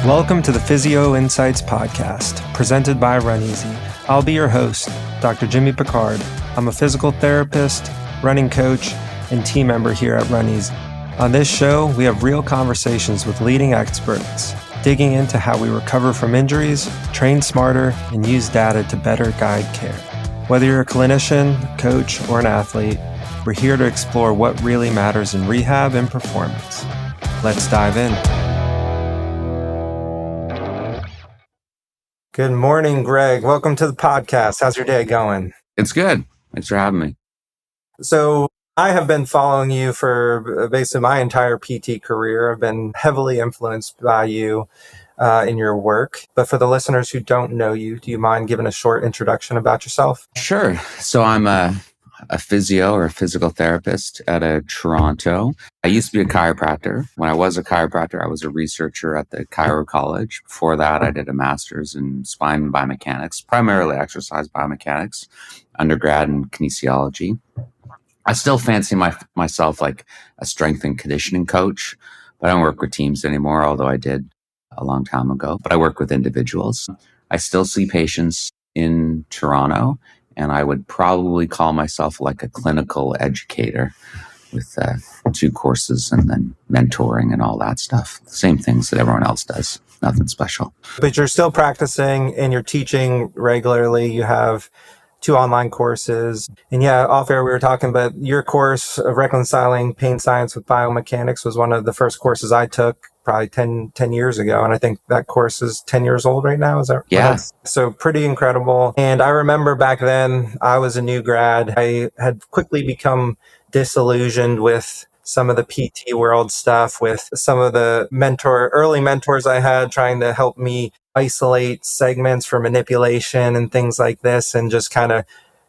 Welcome to the Physio Insights Podcast, presented by Run Easy. I'll be your host, Dr. Jimmy Picard. I'm a physical therapist, running coach, and team member here at Run Easy. On this show, we have real conversations with leading experts, digging into how we recover from injuries, train smarter, and use data to better guide care. Whether you're a clinician, coach, or an athlete, we're here to explore what really matters in rehab and performance. Let's dive in. Good morning, Greg. Welcome to the podcast. How's your day going? It's good. Thanks for having me. So I have been following you for basically my entire PT career. I've been heavily influenced by you in your work. But for the listeners who don't know you, do you mind giving a short introduction about yourself? Sure. So I'm a physio or a physical therapist out of Toronto. I used to be a chiropractor. When I was a chiropractor, I was a researcher at the Chiro College. Before that, I did a master's in spine biomechanics, primarily exercise biomechanics, undergrad in kinesiology. I still fancy myself like a strength and conditioning coach, but I don't work with teams anymore, although I did a long time ago. But I work with individuals. I still see patients in Toronto, and I would probably call myself like a clinical educator with 2 courses and then mentoring and all that stuff. Same things that everyone else does. Nothing special. But you're still practicing and you're teaching regularly. You have 2 online courses. And yeah, off air we were talking about your course of Reconciling Pain Science with Biomechanics was one of the first courses I took probably 10 years ago. And I think that course is 10 years old right now. Is that right? Yeah. So pretty incredible. And I remember back then I was a new grad. I had quickly become disillusioned with some of the PT world stuff, with some of the early mentors I had trying to help me isolate segments for manipulation and things like this, and just kind of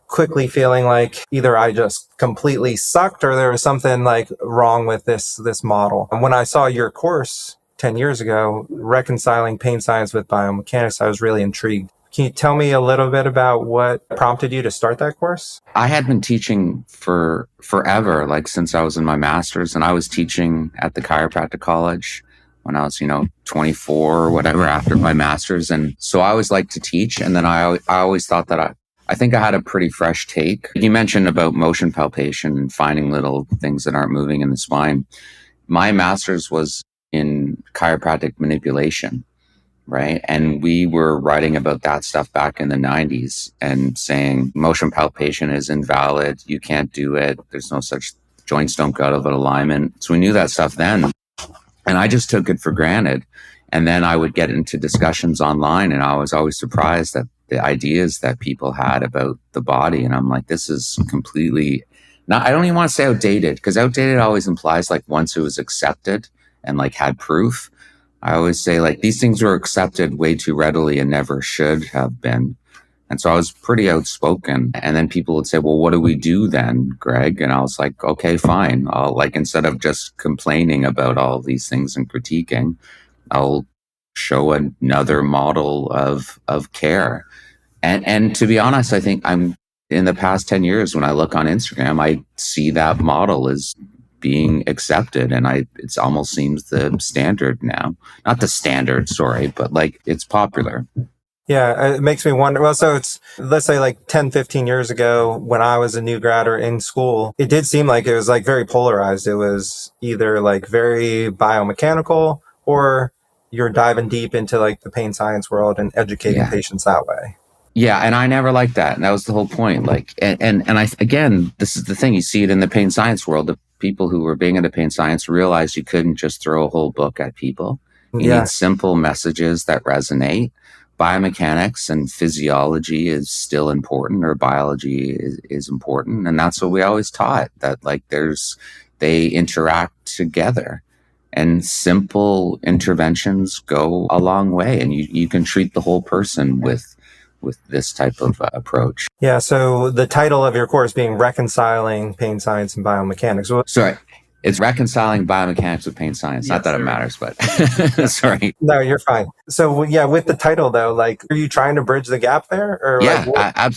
quickly feeling like either I just completely sucked or there was something like wrong with this model. And when I saw your course 10 years ago, Reconciling Pain Science with Biomechanics, I was really intrigued. Can you tell me a little bit about what prompted you to start that course? I had been teaching for forever, like since I was in my master's, and I was teaching at the chiropractic college when I was, 24 or whatever after my master's. And so I always liked to teach. And then I always thought that I think I had a pretty fresh take. You mentioned about motion palpation and finding little things that aren't moving in the spine. My master's was in chiropractic manipulation, right? And we were writing about that stuff back in the 90s and saying motion palpation is invalid. You can't do it. There's no such, joints don't go out of alignment. So we knew that stuff then. And I just took it for granted. And then I would get into discussions online, and I was always surprised at the ideas that people had about the body. And I'm like, this is completely not, I don't even want to say outdated, because outdated always implies like once it was accepted and like had proof. I always say like these things were accepted way too readily and never should have been. And so I was pretty outspoken. And then people would say, well, what do we do then, Greg? And I was like, okay, fine. I'll like, instead of just complaining about all these things and critiquing, I'll show another model of care. And to be honest, I think I'm in the past 10 years, when I look on Instagram, I see that model as being accepted. And it almost seems the standard now, not the standard, sorry, but like it's popular. Yeah, it makes me wonder. Well, so let's say like 10, 15 years ago when I was a new grad or in school, it did seem like it was like very polarized. It was either like very biomechanical or you're diving deep into like the pain science world and educating patients that way. Yeah. And I never liked that. And that was the whole point. Like, and again, this is the thing, you see it in the pain science world. The people who were being into pain science realized you couldn't just throw a whole book at people. You need simple messages that resonate. Biomechanics and physiology is still important, or biology is important. And that's what we always taught, that like they interact together, and simple interventions go a long way. And you can treat the whole person with this type of approach. Yeah. So the title of your course being Reconciling Pain Science and Biomechanics. Sorry. It's Reconciling Biomechanics with Pain Science. Yes, not that it matters, but sorry. No, you're fine. So yeah, with the title though, like, are you trying to bridge the gap there? Or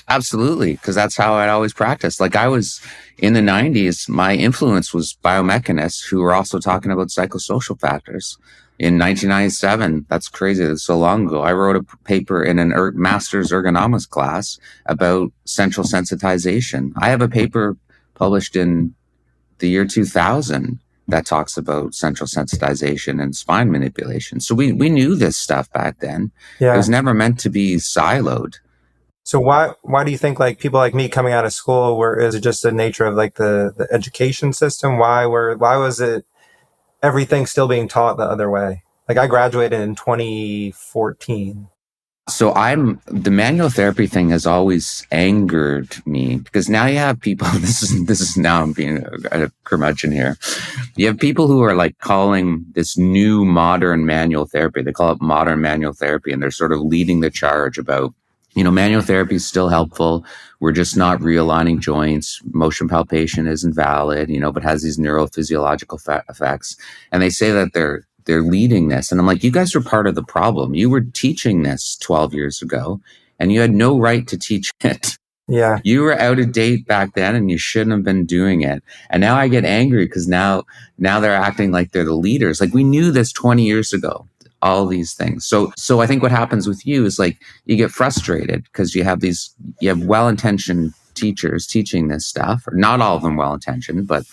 absolutely. Because that's how I'd always practiced. Like I was in the 90s, my influence was biomechanists who were also talking about psychosocial factors. in 1997. That's crazy. That's so long ago. I wrote a paper in an master's ergonomics class about central sensitization. I have a paper published in the year 2000 that talks about central sensitization and spine manipulation. So we knew this stuff back then. It was never meant to be siloed. So why do you think like people like me coming out of school, where is it just the nature of like the education system? Why was it everything still being taught the other way? Like I graduated in 2014. So the manual therapy thing has always angered me, because now you have people, this is now I'm being a curmudgeon here. You have people who are like calling this new modern manual therapy. They call it modern manual therapy, and they're sort of leading the charge about, manual therapy is still helpful. We're just not realigning joints. Motion palpation isn't valid, but has these neurophysiological effects. And they say that they're leading this. And I'm like, you guys are part of the problem. You were teaching this 12 years ago and you had no right to teach it. Yeah. You were out of date back then and you shouldn't have been doing it. And now I get angry because now they're acting like they're the leaders. Like we knew this 20 years ago, all these things. So I think what happens with you is like you get frustrated because you have well-intentioned teachers teaching this stuff, or not all of them well-intentioned, but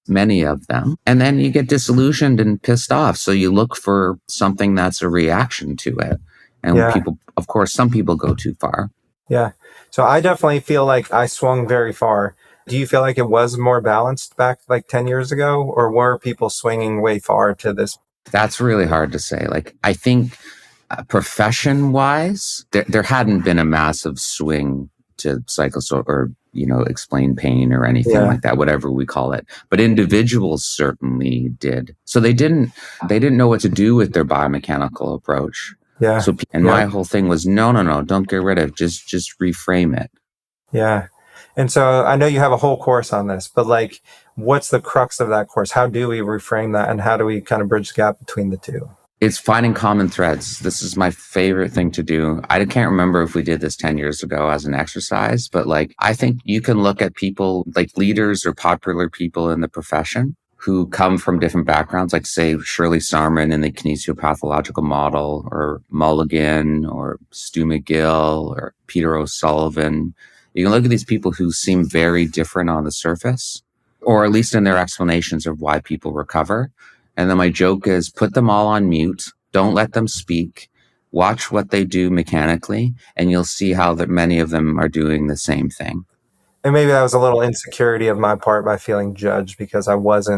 many of them. And then you get disillusioned and pissed off. So you look for something that's a reaction to it. And people, of course, some people go too far. Yeah. So I definitely feel like I swung very far. Do you feel like it was more balanced back like 10 years ago, or were people swinging way far to this? That's really hard to say. Like, I think profession wise, there hadn't been a massive swing to or explain pain or anything like that, whatever we call it. But individuals certainly did. So they didn't know what to do with their biomechanical approach. Yeah. So, my whole thing was, no, don't get rid of it. Just reframe it. Yeah. And so I know you have a whole course on this, but like, what's the crux of that course? How do we reframe that? And how do we kind of bridge the gap between the two? It's finding common threads. This is my favorite thing to do. I can't remember if we did this 10 years ago as an exercise, but like, I think you can look at people like leaders or popular people in the profession who come from different backgrounds, like say Shirley Sarman in the kinesiopathological model, or Mulligan, or Stu McGill, or Peter O'Sullivan. You can look at these people who seem very different on the surface, or at least in their explanations of why people recover. And then my joke is put them all on mute. Don't let them speak. Watch what they do mechanically, and you'll see how that many of them are doing the same thing. And maybe that was a little insecurity of my part by feeling judged because I was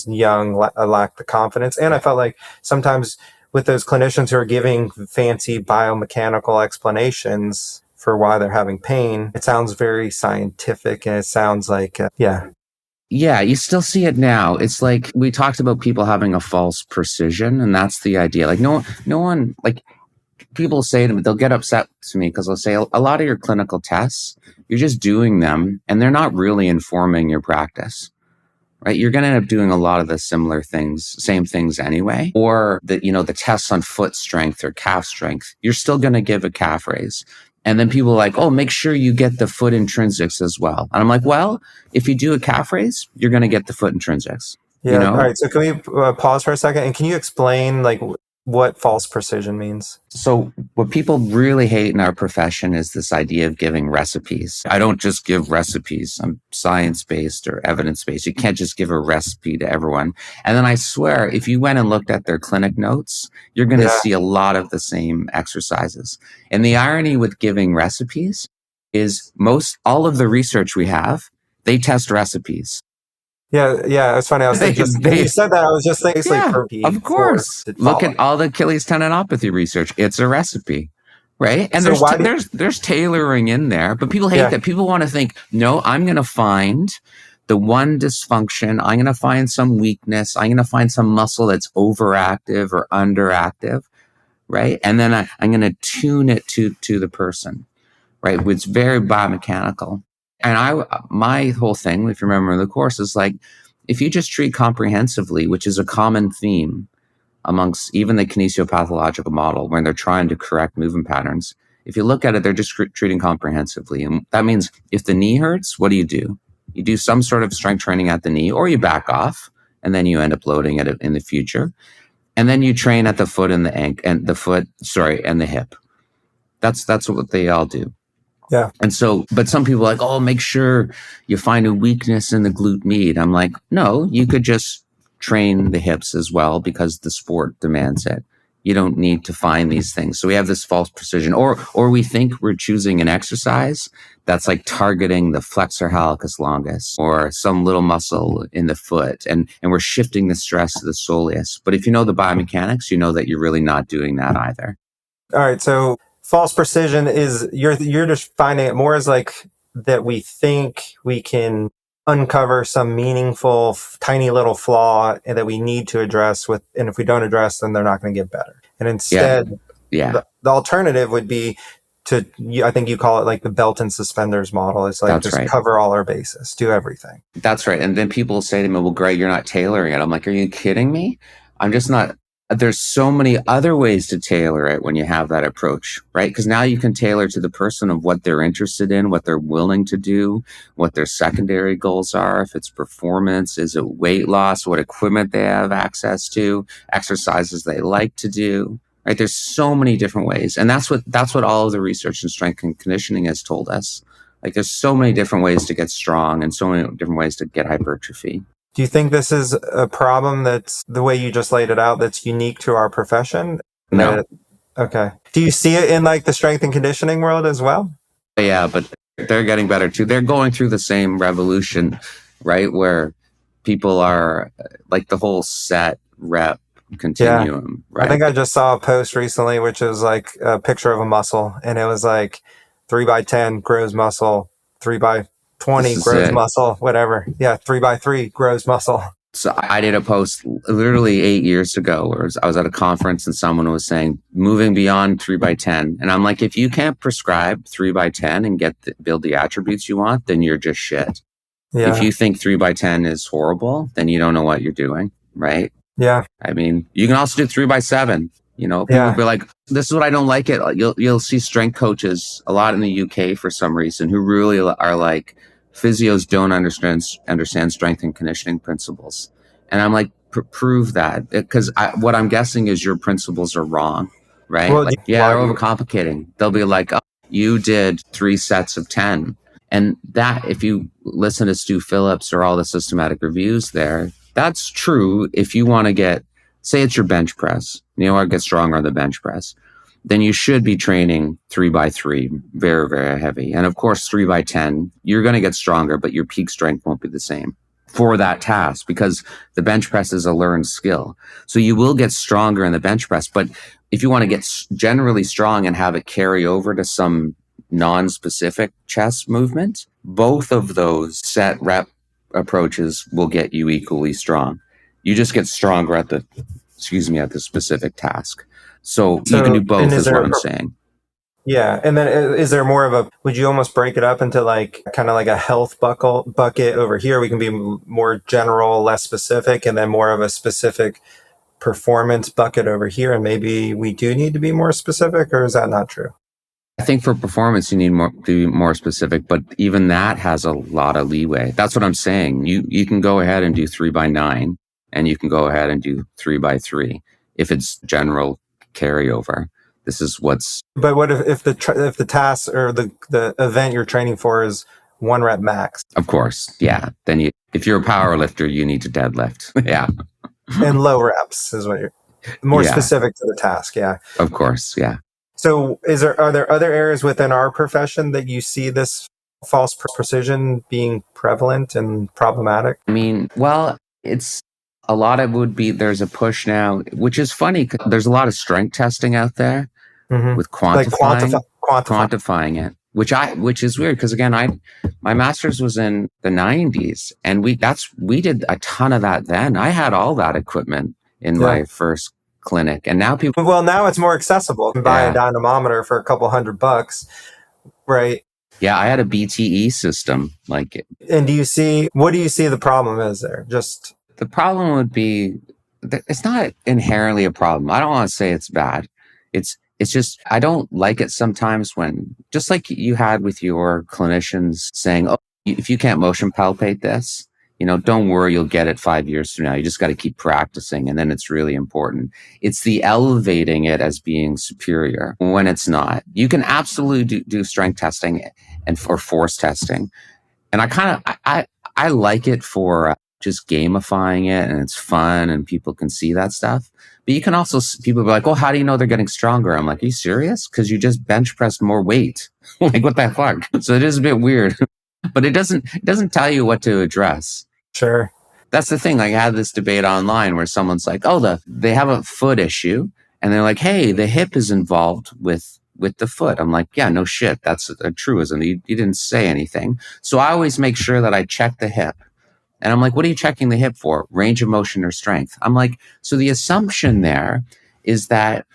young, I lacked the confidence. And I felt like sometimes with those clinicians who are giving fancy biomechanical explanations for why they're having pain, it sounds very scientific, and it sounds like, Yeah, you still see it now. It's like we talked about people having a false precision, and that's the idea. Like no one, like people say to me, they'll get upset to me because they'll say a lot of your clinical tests, you're just doing them and they're not really informing your practice, right? You're going to end up doing a lot of the same things anyway. Or the tests on foot strength or calf strength, you're still going to give a calf raise. And then people are like, oh, make sure you get the foot intrinsics as well. And I'm like, well, if you do a calf raise, you're going to get the foot intrinsics. Yeah. All right. So can we pause for a second? And can you explain like what false precision means? So what people really hate in our profession is this idea of giving recipes. I don't just give recipes. I'm science-based or evidence-based. You can't just give a recipe to everyone. And then I swear, if you went and looked at their clinic notes, you're going to see a lot of the same exercises. And the irony with giving recipes is all of the research we have, they test recipes. Yeah, it's funny. I was thinking, when you said that, I was just thinking, of course. Look at all the Achilles tendinopathy research. It's a recipe, right? And So there's tailoring in there, but people hate that. People want to think, no, I'm going to find the one dysfunction. I'm going to find some weakness. I'm going to find some muscle that's overactive or underactive, right? And then I'm going to tune it to the person, right? It's very biomechanical. And my whole thing, if you remember in the course, is like, if you just treat comprehensively, which is a common theme amongst even the kinesiopathological model when they're trying to correct movement patterns, if you look at it, they're just treating comprehensively. And that means if the knee hurts, what do? You do some sort of strength training at the knee, or you back off, and then you end up loading it in the future. And then you train at the foot and the ankle and and the hip. That's what they all do. Yeah. And so, but some people are like, oh, make sure you find a weakness in the glute med. I'm like, no, you could just train the hips as well because the sport demands it. You don't need to find these things. So we have this false precision, or we think we're choosing an exercise that's like targeting the flexor hallucis longus or some little muscle in the foot. And we're shifting the stress to the soleus. But if you know the biomechanics, you know that you're really not doing that either. All right. So false precision is you're just finding it more as like that we think we can uncover some meaningful tiny little flaw that we need to address with, and if we don't address them, they're not going to get better. And instead, the alternative would be to, I think you call it like the belt and suspenders model. It's like cover all our bases, do everything. That's right. And then people say to me, well, Greg, you're not tailoring it. I'm like, are you kidding me? I'm just not. There's so many other ways to tailor it when you have that approach, right? Because now you can tailor to the person of what they're interested in, what they're willing to do, what their secondary goals are. If it's performance, is it weight loss, what equipment they have access to, exercises they like to do, right? There's so many different ways. And that's what all of the research in strength and conditioning has told us. Like there's so many different ways to get strong and so many different ways to get hypertrophy. Do you think this is a problem that's the way you just laid it out that's unique to our profession? No. Okay. Do you see it in like the strength and conditioning world as well? Yeah, but they're getting better too. They're going through the same revolution, right? Where people are like the whole set rep continuum, right? I think I just saw a post recently, which was like a picture of a muscle, and it was like 3x10 grows muscle, 3x20 grows muscle, whatever. Yeah, 3x3 grows muscle. So I did a post literally 8 years ago where I was at a conference and someone was saying moving beyond 3x10. And I'm like, if you can't prescribe 3x10 and build the attributes you want, then you're just shit. Yeah. If you think 3x10 is horrible, then you don't know what you're doing, right? Yeah. I mean, you can also do 3x7. You know, people will be like, this is what I don't like it. You'll see strength coaches a lot in the UK for some reason who really are like, physios don't understand strength and conditioning principles. And I'm like, prove that. Because what I'm guessing is your principles are wrong, right? Well, they're overcomplicating. They'll be like, oh, you did 3 sets of 10. And that, if you listen to Stu Phillips or all the systematic reviews there, that's true if you want to get, say it's your bench press, you know, or get stronger on the bench press, then you should be training 3x3, very, very heavy. And of course, 3x10, you're going to get stronger, but your peak strength won't be the same for that task because the bench press is a learned skill. So you will get stronger in the bench press. But if you want to get generally strong and have it carry over to some non-specific chest movement, both of those set rep approaches will get you equally strong. You just get stronger at the specific task. So you can do both is what I'm saying. Yeah. And then is there more of a, would you almost break it up into like kind of like a health bucket over here? We can be more general, less specific, and then more of a specific performance bucket over here. And maybe we do need to be more specific, or is that not true? I think for performance, you need to be more specific, but even that has a lot of leeway. That's what I'm saying. You can go ahead and do 3x9 and you can go ahead and do 3x3 if it's general carryover. This is what's. But what if the task or the event you're training for is 1 rep max? Of course, yeah. Then if you're a power lifter, you need to deadlift. Yeah. And low reps is what you're more specific to the task. Yeah. Of course, yeah. So are there other areas within our profession that you see this false precision being prevalent and problematic? I mean, well, it's a lot of there's a push now, which is funny. There's a lot of strength testing out there with quantifying it, which is weird. Because again, my master's was in the 90s and we did a ton of that then. I had all that equipment in my first clinic, and now now it's more accessible. You can buy a dynamometer for a couple $100, right? Yeah, I had a BTE system. And what do you see the problem is there? Just the problem would be it's not inherently a problem. I don't want to say it's bad. It's just I don't like it sometimes when, just like you had with your clinicians saying, oh, if you can't motion palpate this, don't worry, you'll get it 5 years from now. You just got to keep practicing. And then it's really important. It's the elevating it as being superior when it's not. You can absolutely do strength testing or force testing. And I like it for just gamifying it, and it's fun and people can see that stuff. But you can also, people be like, oh, how do you know they're getting stronger? I'm like, are you serious? Because you just bench pressed more weight. Like, what the fuck? So it is a bit weird, but it doesn't tell you what to address. Sure. That's the thing. Like, I had this debate online where someone's like, oh, they have a foot issue. And they're like, hey, the hip is involved with the foot. I'm like, yeah, no shit. That's a truism. You didn't say anything. So I always make sure that I check the hip. And I'm like, what are you checking the hip for? Range of motion or strength? I'm like, so the assumption there is that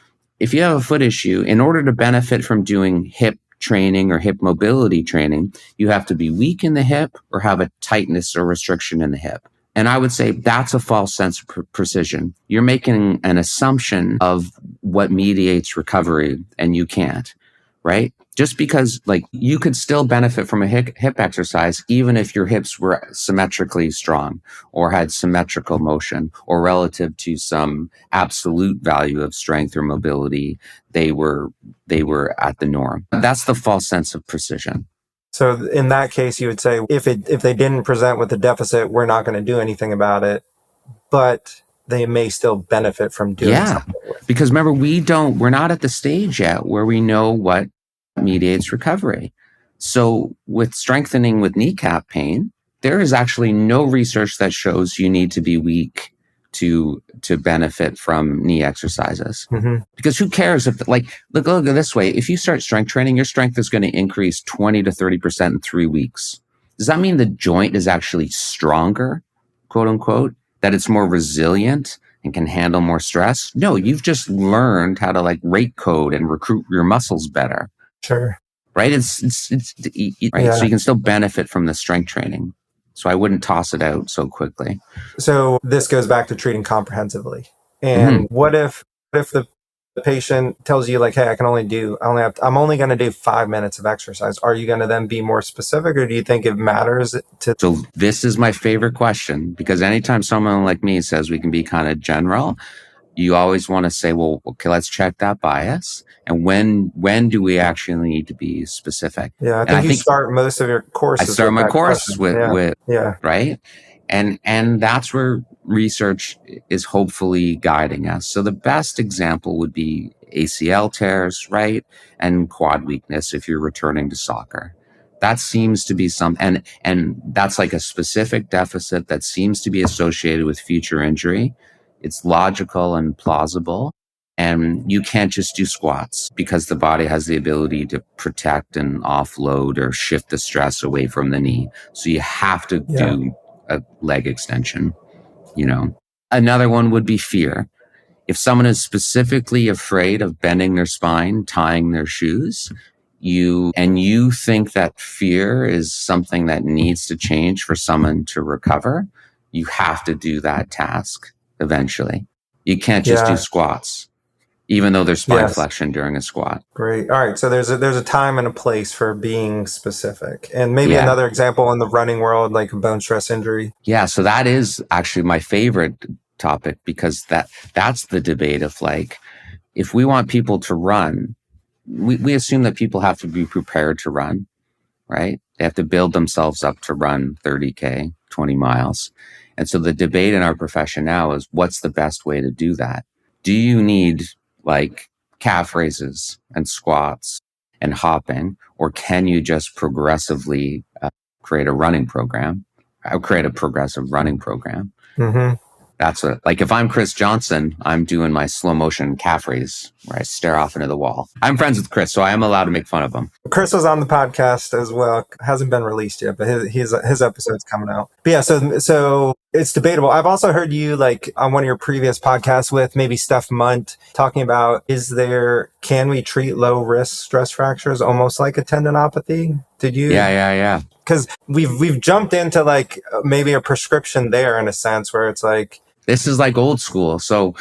if you have a foot issue, in order to benefit from doing hip training or hip mobility training, you have to be weak in the hip or have a tightness or restriction in the hip. And I would say that's a false sense of precision. You're making an assumption of what mediates recovery, and you can't, right? Just because, like, you could still benefit from a hip exercise even if your hips were symmetrically strong or had symmetrical motion, or relative to some absolute value of strength or mobility, they were at the norm. That's the false sense of precision. So in that case, you would say if they didn't present with a deficit, we're not going to do anything about it, but they may still benefit from doing something with it. Because remember, we're not at the stage yet where we know what mediates recovery. So with strengthening with kneecap pain, there is actually no research that shows you need to be weak to benefit from knee exercises. Mm-hmm. Because who cares if, like, look at it this way. If you start strength training, your strength is going to increase 20 to 30% in 3 weeks. Does that mean the joint is actually stronger, quote unquote, that it's more resilient and can handle more stress? No, you've just learned how to, like, rate code and recruit your muscles better. Sure. Right? It's right. Yeah. So you can still benefit from the strength training. So I wouldn't toss it out so quickly. So this goes back to treating comprehensively. And what if the patient tells you, like, hey, I'm only going to do 5 minutes of exercise. Are you going to then be more specific, or do you think it matters to? So this is my favorite question, because anytime someone like me says we can be kind of general, you always want to say, well, okay, let's check that bias. And when do we actually need to be specific? Yeah, I think you start most of your courses. I start my course with right? And that's where research is hopefully guiding us. So the best example would be ACL tears, right? And quad weakness if you're returning to soccer. That seems to be and that's like a specific deficit that seems to be associated with future injury. It's logical and plausible. And you can't just do squats, because the body has the ability to protect and offload or shift the stress away from the knee. So you have to do a leg extension, Another one would be fear. If someone is specifically afraid of bending their spine, tying their shoes, you think that fear is something that needs to change for someone to recover, you have to do that task eventually. You can't just do squats, even though there's spine flexion during a squat. Great. All right. So there's a time and a place for being specific. And maybe another example in the running world, like a bone stress injury. Yeah. So that is actually my favorite topic, because that's the debate of, like, if we want people to run, we assume that people have to be prepared to run, right? They have to build themselves up to run 30K, 20 miles. And so the debate in our profession now is, what's the best way to do that? Do you need, like, calf raises and squats and hopping, or can you just progressively create a running program? Create a progressive running program. Mm-hmm. That's like, if I'm Chris Johnson, I'm doing my slow motion calf raise where I stare off into the wall. I'm friends with Chris, so I am allowed to make fun of him. Chris was on the podcast as well. Hasn't been released yet, but his episode's coming out. But yeah, so it's debatable. I've also heard you, like, on one of your previous podcasts with maybe Steph Munt, talking about, can we treat low risk stress fractures almost like a tendinopathy? Did you? Yeah. Because we've jumped into, like, maybe a prescription there, in a sense, where it's like, this is like old school. So,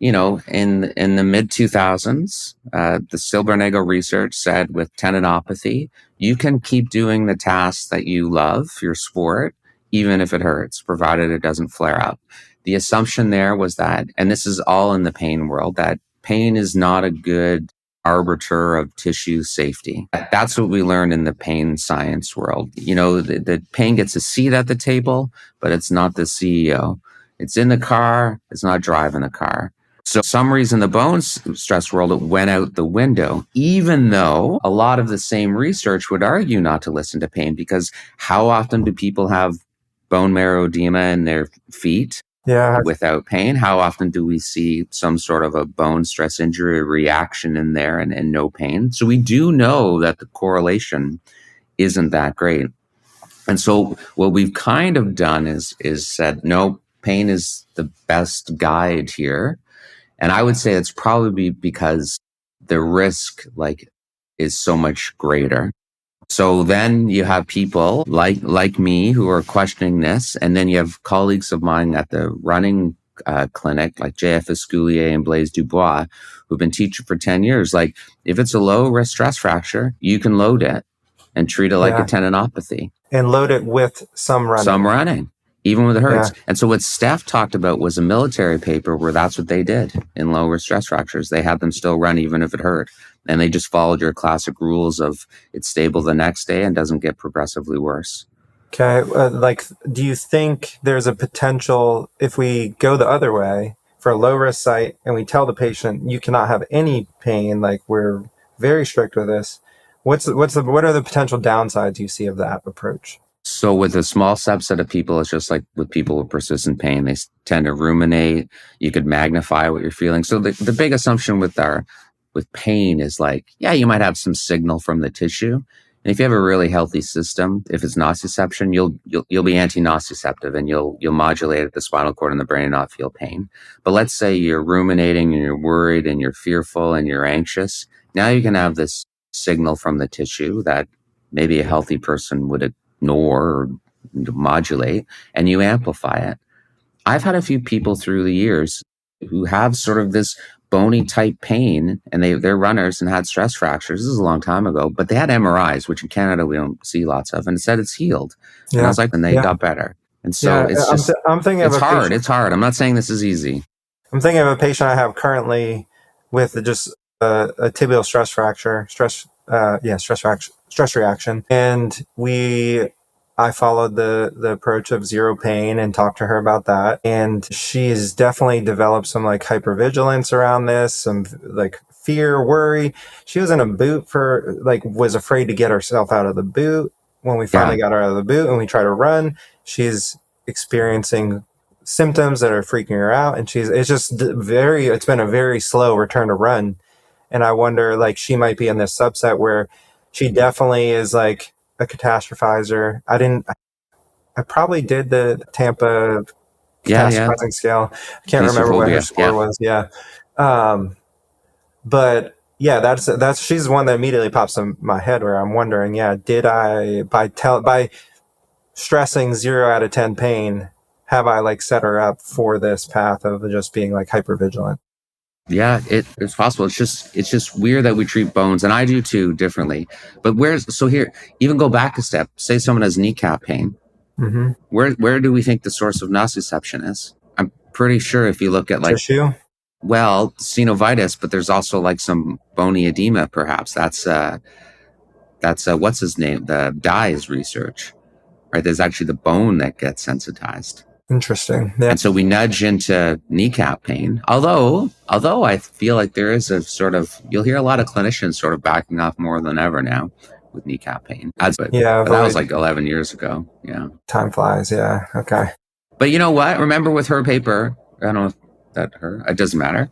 in the mid 2000s, the Silbernagle research said with tendinopathy, you can keep doing the tasks that you love, your sport, even if it hurts, provided it doesn't flare up. The assumption there was that, and this is all in the pain world, that pain is not a good arbiter of tissue safety. That's what we learned in the pain science world. The pain gets a seat at the table, but it's not the CEO. It's in the car. It's not driving the car. So for some reason, the bone stress world, it went out the window, even though a lot of the same research would argue not to listen to pain, because how often do people have bone marrow edema in their feet? Yeah. Without pain? How often do we see some sort of a bone stress injury reaction in there and no pain? So we do know that the correlation isn't that great. And so what we've kind of done is said, no, pain is the best guide here. And I would say it's probably because the risk is so much greater. So then you have people like me who are questioning this. And then you have colleagues of mine at the running clinic, like JF Escoulier and Blaise Dubois, who've been teaching for 10 years. Like, if it's a low risk stress fracture, you can load it and treat it like a tendinopathy. And load it with some running. Even when it hurts. Yeah. And so what Steph talked about was a military paper where that's what they did in low risk stress fractures. They had them still run even if it hurt. And they just followed your classic rules of it's stable the next day and doesn't get progressively worse. Okay. Do you think there's a potential, if we go the other way for a low risk site and we tell the patient you cannot have any pain, like we're very strict with this, what are the potential downsides you see of that approach? So with a small subset of people, it's just like with people with persistent pain, they tend to ruminate. You could magnify what you're feeling. So the big assumption with pain is you might have some signal from the tissue. And if you have a really healthy system, if it's nociception, you'll be anti-nociceptive and you'll modulate at the spinal cord and the brain and not feel pain. But let's say you're ruminating and you're worried and you're fearful and you're anxious. Now you can have this signal from the tissue that maybe a healthy person would ignore or modulate, and you amplify it. I've had a few people through the years who have sort of this bony type pain, and they're runners and had stress fractures. This is a long time ago, but they had MRIs, which in Canada we don't see lots of, and it said it's healed. Yeah. And I was like, and they got better. And so it's just, I'm thinking it's hard. It's hard. I'm not saying this is easy. I'm thinking of a patient I have currently with just a tibial stress fracture, stress reaction. And I followed the approach of zero pain and talked to her about that. And she's definitely developed some hypervigilance around this, some fear, worry. She was in a boot was afraid to get herself out of the boot. When we finally got her out of the boot and we tried to run, she's experiencing symptoms that are freaking her out. And it's been a very slow return to run. And I wonder, she might be in this subset where she definitely is a catastrophizer. I probably did the Tampa catastrophizing scale. I can't remember what her score was. Yeah. But yeah, that's she's one that immediately pops in my head where I'm wondering, did I, by stressing 0 out of 10 pain, have I set her up for this path of just being hypervigilant? Yeah, it's possible. It's just weird that we treat bones, and I do too, differently. But here, even go back a step. Say someone has kneecap pain. Mm-hmm. Where do we think the source of nociception is? I'm pretty sure if you look at tissue. Well, synovitis, but there's also some bony edema. Perhaps that's what's his name? The Dye's research, right? There's actually the bone that gets sensitized. Interesting. Yeah. And so we nudge into kneecap pain. Although I feel like there is a sort of, you'll hear a lot of clinicians sort of backing off more than ever now with kneecap pain. But that was 11 years ago. Yeah. Time flies. Yeah. Okay. But you know what? Remember with her paper, I don't know if it doesn't matter.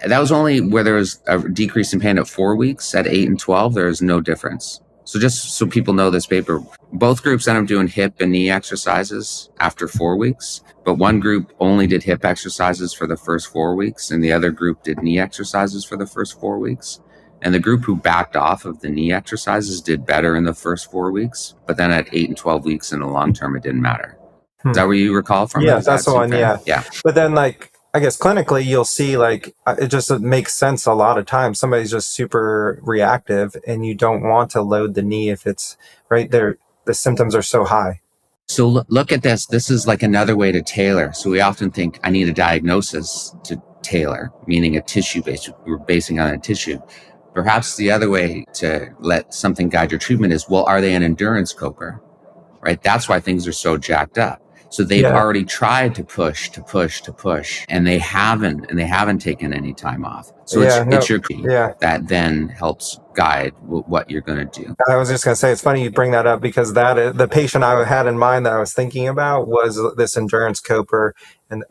That was only where there was a decrease in pain at 4 weeks. At 8 and 12, there is no difference. So just so people know this paper, both groups ended up doing hip and knee exercises after 4 weeks, but one group only did hip exercises for the first 4 weeks, and the other group did knee exercises for the first 4 weeks. And the group who backed off of the knee exercises did better in the first 4 weeks, but then at 8 and 12 weeks in the long term, it didn't matter. Is that what you recall from it? Yeah, that's the one, yeah. But then I guess clinically, you'll see it just makes sense a lot of times. Somebody's just super reactive and you don't want to load the knee if it's right there. The symptoms are so high. So look at this. This is like another way to tailor. So we often think I need a diagnosis to tailor, meaning a tissue based. We're basing on a tissue. Perhaps the other way to let something guide your treatment is, well, are they an endurance coper? Right? That's why things are so jacked up. So they've already tried to push, and they haven't taken any time off. So it's your key that then helps guide what you're going to do. I was just going to say, it's funny you bring that up, because the patient I had in mind that I was thinking about was this endurance coper, and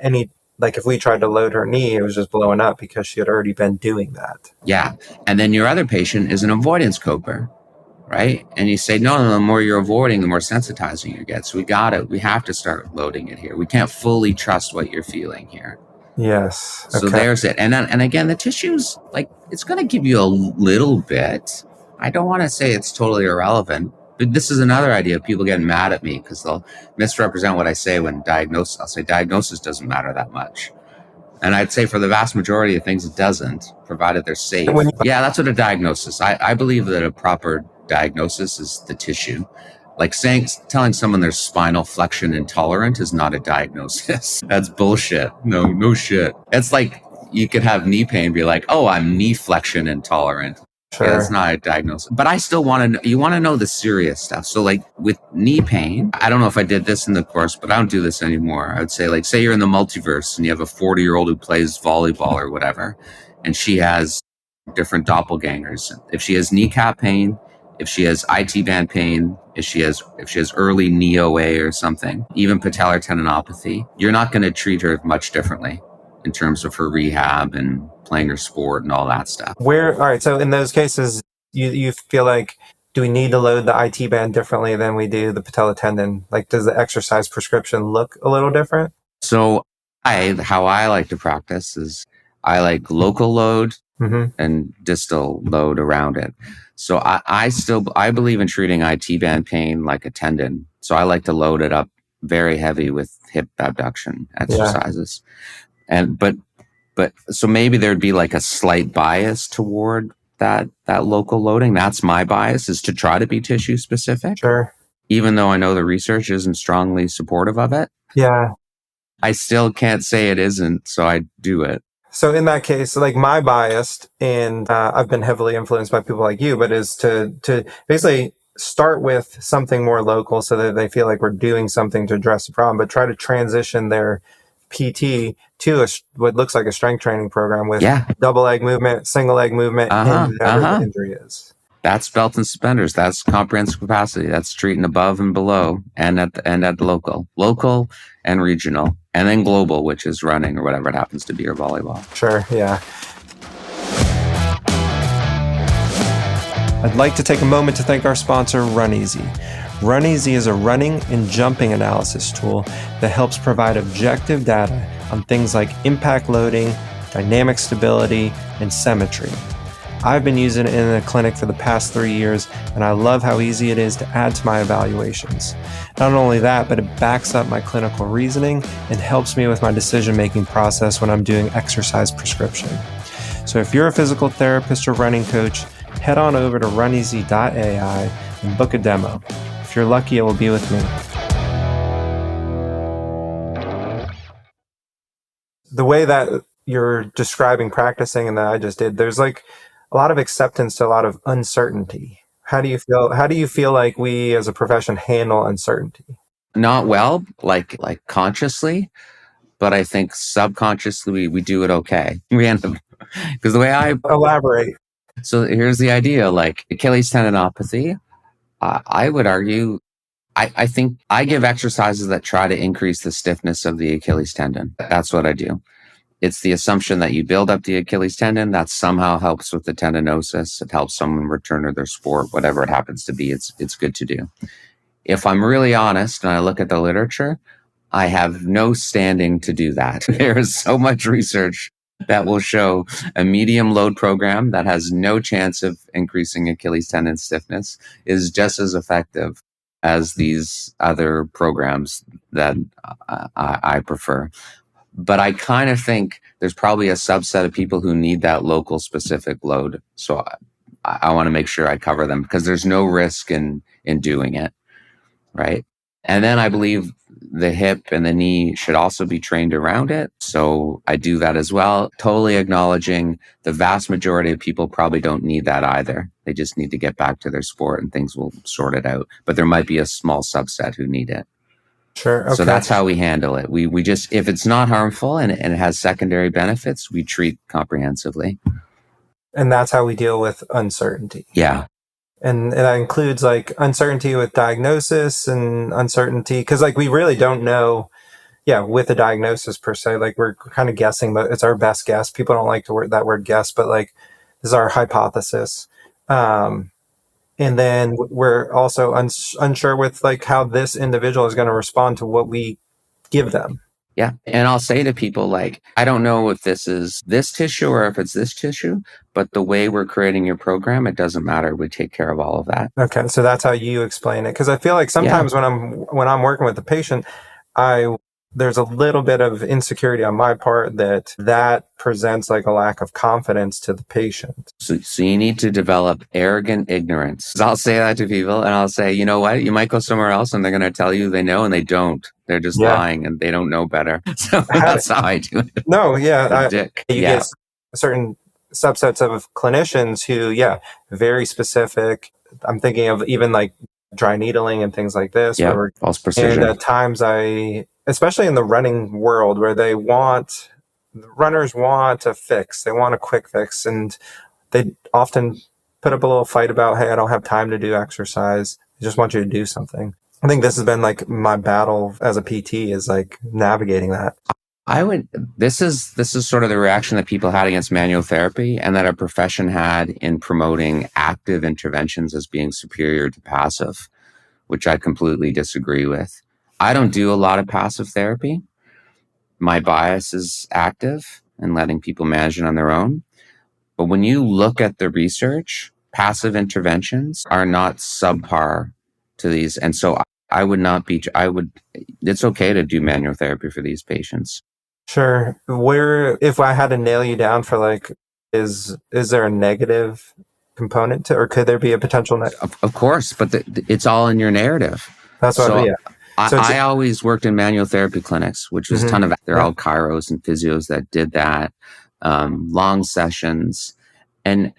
like if we tried to load her knee, it was just blowing up because she had already been doing that. Yeah. And then your other patient is an avoidance coper. Right? And you say, no, the more you're avoiding, the more sensitizing you get. So we have to start loading it here. We can't fully trust what you're feeling here. Yes. So there's it. And again, the tissues, like, it's going to give you a little bit. I don't want to say it's totally irrelevant, but this is another idea of people getting mad at me because they'll misrepresent what I say when diagnosis. I'll say diagnosis doesn't matter that much. And I'd say for the vast majority of things, it doesn't, provided they're safe. Yeah, that's what a diagnosis. I believe that a proper diagnosis is the tissue. Like telling someone they're spinal flexion intolerant is not a diagnosis. That's bullshit. No shit. It's like you could have knee pain and be like, oh, I'm knee flexion intolerant. Sure. Yeah, that's not a diagnosis. But I still you want to know the serious stuff. So like with knee pain, I don't know if I did this in the course, but I don't do this anymore. I would say, like, say you're in the multiverse and you have a 40-year-old who plays volleyball or whatever, and she has different doppelgangers. If she has kneecap pain, if she has IT band pain, if she has early knee OA or something, even patellar tendinopathy, you're not going to treat her much differently in terms of her rehab and playing her sport and all that stuff. All right. So in those cases, you feel like, do we need to load the IT band differently than we do the patella tendon? Like, does the exercise prescription look a little different? So how I like to practice is I like local load and distal load around it. So I believe in treating IT band pain like a tendon. So I like to load it up very heavy with hip abduction exercises. But so maybe there'd be like a slight bias toward that local loading. That's my bias, is to try to be tissue specific. Sure. Even though I know the research isn't strongly supportive of it. Yeah. I still can't say it isn't, so I do it. So in that case, like, my bias, and I've been heavily influenced by people like you, but is to basically start with something more local so that they feel like we're doing something to address the problem, but try to transition their PT to what looks like a strength training program with double leg movement, single leg movement, and whatever the injury is. That's belt and suspenders. That's comprehensive capacity. That's treating above and below, and at the local and regional, and then global, which is running or whatever it happens to be, or volleyball. Sure. Yeah. I'd like to take a moment to thank our sponsor, RunEasy. RunEasy is a running and jumping analysis tool that helps provide objective data on things like impact loading, dynamic stability, and symmetry. I've been using it in the clinic for the past 3 years, and I love how easy it is to add to my evaluations. Not only that, but it backs up my clinical reasoning and helps me with my decision-making process when I'm doing exercise prescription. So if you're a physical therapist or running coach, head on over to runeasy.ai and book a demo. If you're lucky, it will be with me. The way that you're describing practicing and that I just did, there's like a lot of acceptance to a lot of uncertainty. How do you feel like we as a profession handle uncertainty? Not well, like consciously, but I think subconsciously we do it okay. We end up, because the way I elaborate. So here's the idea, like Achilles tendinopathy, I would argue, I think I give exercises that try to increase the stiffness of the Achilles tendon. That's what I do. It's the assumption that you build up the Achilles tendon. That somehow helps with the tendinosis. It helps someone return to their sport, whatever it happens to be. It's good to do. If I'm really honest and I look at the literature, I have no standing to do that. There is so much research that will show a medium load program that has no chance of increasing Achilles tendon stiffness is just as effective as these other programs that I prefer. But I kind of think there's probably a subset of people who need that local specific load. So I want to make sure I cover them, because there's no risk in doing it, right? And then I believe the hip and the knee should also be trained around it. So I do that as well, totally acknowledging the vast majority of people probably don't need that either. They just need to get back to their sport and things will sort it out. But there might be a small subset who need it. Sure. Okay. So that's how we handle it. We just, if it's not harmful and it has secondary benefits, we treat comprehensively. And that's how we deal with uncertainty. Yeah. And that includes like uncertainty with diagnosis and uncertainty because like we really don't know, with a diagnosis per se, like we're kind of guessing, but it's our best guess. People don't like that word guess, but like this is our hypothesis. And then we're also unsure with like how this individual is going to respond to what we give them. Yeah. And I'll say to people, like, I don't know if this is this tissue or if it's this tissue, but the way we're creating your program, it doesn't matter. We take care of all of that. Okay. So that's how you explain it. Cause I feel like sometimes when I'm working with the patient, there's a little bit of insecurity on my part that presents like a lack of confidence to the patient. So you need to develop arrogant ignorance. I'll say that to people and I'll say, you know what? You might go somewhere else and they're going to tell you they know and they don't. They're just lying and they don't know better. So that's how I do it. No, yeah. You get certain subsets of clinicians who, very specific. I'm thinking of even like dry needling and things like this. Yeah, false precision. And at times especially in the running world where runners want a fix, they want a quick fix, and they often put up a little fight about, hey, I don't have time to do exercise. I just want you to do something. I think this has been like my battle as a PT is like navigating that. This is sort of the reaction that people had against manual therapy and that our profession had in promoting active interventions as being superior to passive, which I completely disagree with. I don't do a lot of passive therapy. My bias is active and letting people manage it on their own. But when you look at the research, passive interventions are not subpar to these. And so it's okay to do manual therapy for these patients. Sure. If I had to nail you down for like, is there a negative component to, or could there be a potential? Of course, but it's all in your narrative. That's what I always worked in manual therapy clinics, which was a ton of, they're all chiros and physios that did that, long sessions. And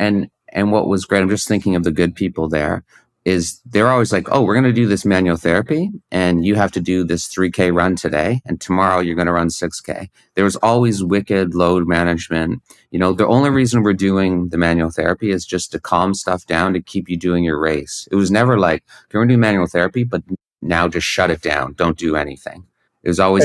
what was great, I'm just thinking of the good people there, is they're always like, oh, we're going to do this manual therapy and you have to do this 3K run today. And tomorrow you're going to run 6K. There was always wicked load management. You know, the only reason we're doing the manual therapy is just to calm stuff down to keep you doing your race. It was never like, you're going to do manual therapy, but now just shut it down. Don't do anything. It was always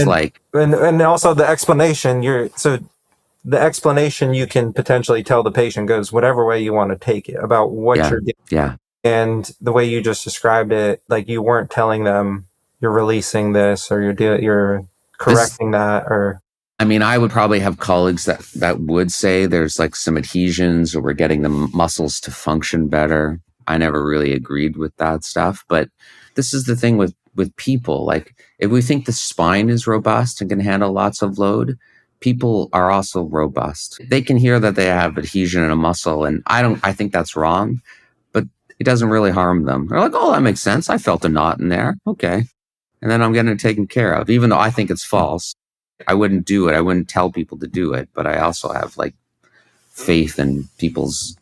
and also the explanation the explanation you can potentially tell the patient goes whatever way you want to take it about what you're doing. Yeah. And the way you just described it, like you weren't telling them you're releasing this or you're correcting that, or. I mean, I would probably have colleagues that would say there's like some adhesions or we're getting the muscles to function better. I never really agreed with that stuff, but this is the thing with people. Like if we think the spine is robust and can handle lots of load, people are also robust. They can hear that they have adhesion in a muscle, and I think that's wrong, but it doesn't really harm them. They're like, oh, that makes sense. I felt a knot in there. Okay. And then I'm getting it taken care of, even though I think it's false. I wouldn't do it. I wouldn't tell people to do it, but I also have like faith in people's,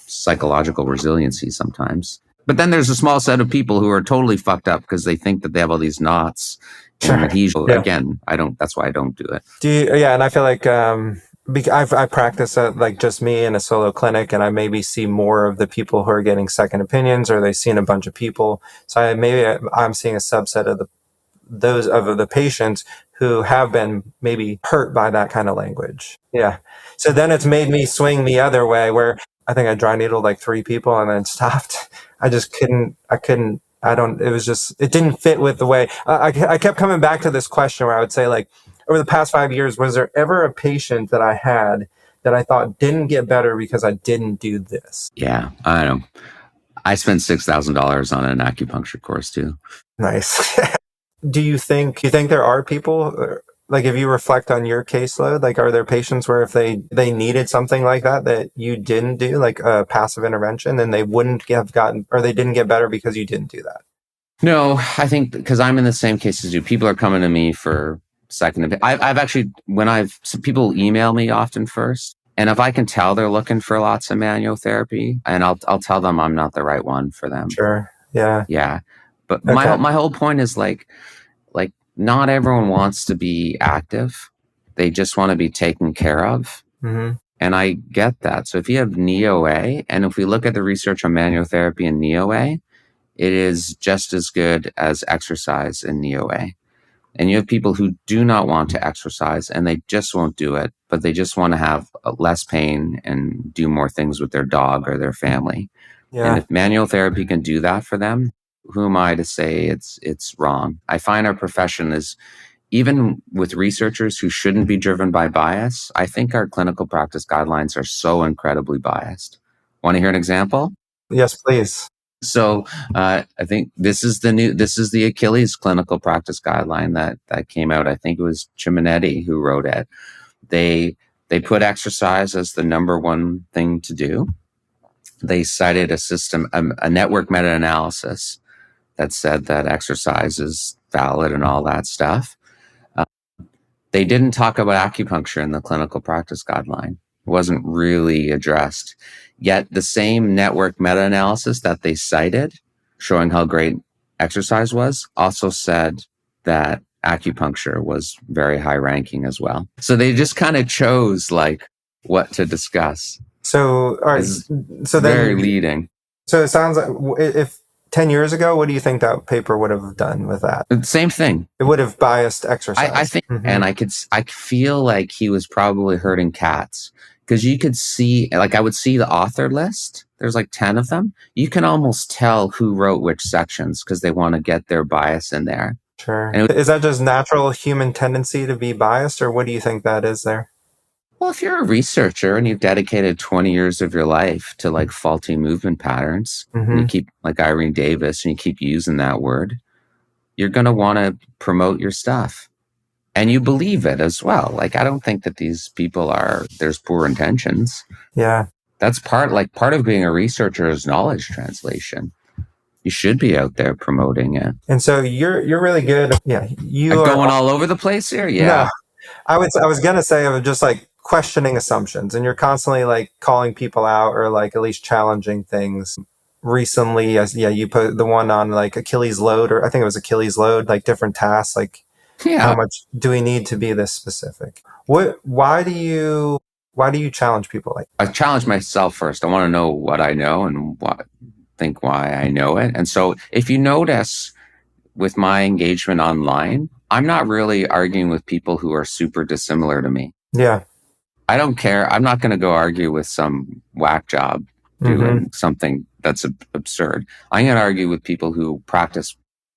psychological resiliency sometimes. But then there's a small set of people who are totally fucked up because they think that they have all these knots. And adhesion. Again, that's why I don't do it. And I feel like I practice at like just me in a solo clinic, and I maybe see more of the people who are getting second opinions, or they've seen a bunch of people. So I'm seeing a subset of the patients who have been maybe hurt by that kind of language. Yeah. So then it's made me swing the other way, where I think I dry needled like 3 people and then stopped. I couldn't. It didn't fit with the way I kept coming back to this question where I would say, like, over the past 5 years, was there ever a patient that I had that I thought didn't get better because I didn't do this? Yeah, I know. I spent $6,000 on an acupuncture course too. Nice. Do you think there are people, like if you reflect on your caseload, like are there patients where if they needed something like that you didn't do, like a passive intervention, and they wouldn't have gotten, or they didn't get better because you didn't do that? No, I think because I'm in the same case as you. People are coming to me for second opinion. I've actually, some people email me often first. And if I can tell they're looking for lots of manual therapy, and I'll tell them I'm not the right one for them. Sure. Yeah. Yeah. But Okay. my whole point is like not everyone wants to be active. They just want to be taken care of. Mm-hmm. And I get that. So if you have NEOA, and if we look at the research on manual therapy in NEOA, it is just as good as exercise in NEOA. And you have people who do not want to exercise and they just won't do it, but they just want to have less pain and do more things with their dog or their family. Yeah. And if manual therapy can do that for them, who am I to say it's wrong? I find our profession is, even with researchers who shouldn't be driven by bias, I think our clinical practice guidelines are so incredibly biased. Want to hear an example? Yes, please. So I think this is the Achilles clinical practice guideline that came out. I think it was Chimonetti who wrote it. They put exercise as the number one thing to do. They cited a network meta-analysis that said that exercise is valid and all that stuff. They didn't talk about acupuncture in the clinical practice guideline. It wasn't really addressed. Yet the same network meta-analysis that they cited, showing how great exercise was, also said that acupuncture was very high ranking as well. So they just kind of chose like what to discuss. So, all right. So very then, leading. So it sounds like if 10 years ago, what do you think that paper would have done with that? Same thing. It would have biased exercise. I think, and I feel like he was probably hurting cats because you could see, like I would see the author list. There's like 10 of them. You can almost tell who wrote which sections because they want to get their bias in there. Sure. Is that just natural human tendency to be biased, or what do you think that is there? Well, if you're a researcher and you've dedicated 20 years of your life to like faulty movement patterns, and you keep, like Irene Davis, and you keep using that word, you're going to want to promote your stuff. And you believe it as well. Like, I don't think that these people there's poor intentions. Yeah. That's part of being a researcher is knowledge translation. You should be out there promoting it. And so you're really good. Yeah. You are going all over the place here. Yeah. No, I was going to say of just like questioning assumptions, and you're constantly like calling people out or like at least challenging things. Recently, you put the one on like Achilles load, or I think it was Achilles load, like different tasks, like how much do we need to be this specific? Why do you challenge people like that? I challenge myself first. I want to know what I know and why I know it. And so if you notice with my engagement online, I'm not really arguing with people who are super dissimilar to me. Yeah. I don't care. I'm not going to go argue with some whack job doing something that's absurd. I'm going to argue with people who practice